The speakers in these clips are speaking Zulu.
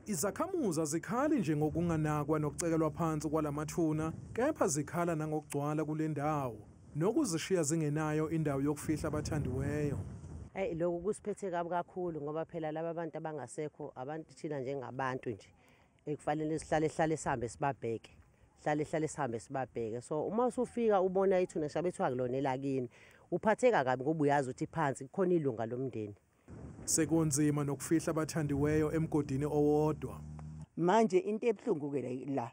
Izakhamuzi azikhali nje ngokunganakwa nokucekelwa phansi kwalamathuna, kepha zikhala nangokugcwala kule ndawo nokuzishiya zingenayo indawo yokufihla abathandiweyo. Lokhu kusiphethe kabi kakhulu ngoba phela laba bantu abangasekho abantu thina njengabantu nje ekufanele sihlale sihambe sibabheke. Sihlale sihambe sibabheke. So uma usufika ubona ithuna shabethu akulonela kini, uphatheka kabi ngoba uyazi ukuthi phansi kukhona ilunga lomndeni. Sekunzima nokufihla abathandiweyo emgodini owodwa. Manje into ebhlungu ke la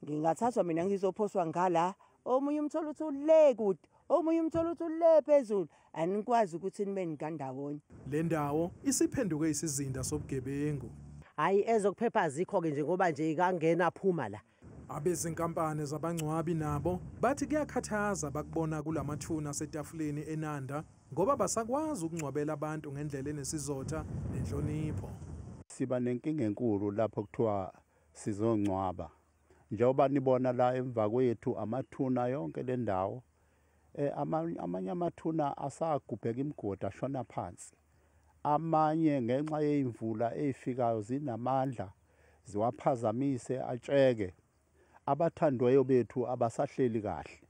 ngingathathwa mina ngizophoswa ngala, omunye umthola uthi ule kude, omunye umthola uthi ule phezulu, anikwazi ukuthi nibe ngandawonye. Le ndawo isiphenduke isizinda sobugebengu. Hayi ezokuphepha azikho ke nje ngoba nje ikangena phuma la. Abezinkampani zabangcwabi nabo bathi kuyakhathaza bakubona kulamathuna asetafuleni eNanda ngoba basakwazi ukungcwabela abantu ngendlela enesizotha nenhlonipho. Siba nenkinga enkulu lapho kuthiwa sizongcwaba. Njengoba nibona la emva kwethu amathuna yonke le ndawo, amanye amathuna asagubheka imigodi ashona phansi. Amanye ngenxa yezimvula ezifikayo zinamandla ziwaphazamise atsheke. Abathandwayo bethu abasahleli kahle.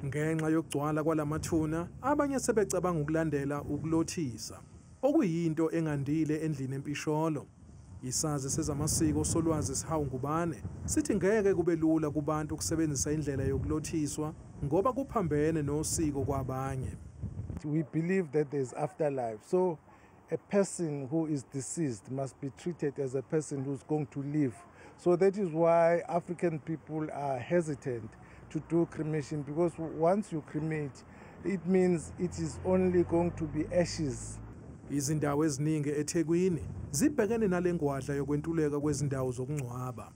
Ngenxa yokugcwala kwalamathuna, abanye sebecabanga ukulandela ukulothisa, okuyinto engandile endlini empisholo. Isazi sezamasiko solwazi Sihawu Ngubane sithi ngeke kube lula kubantu ukusebenzisa indlela yokulothiswa ngoba kuphambene nosiko kwabanye. We believe that there is afterlife. So a person who is deceased must be treated as a person who's going to live. So that is why African people are hesitant to do cremation, because once you cremate, it means it is only going to be ashes. Izindawo eziningi eThekwini zibhekene nalengwadla yokwentuleka kwezindawo zokungcwaba.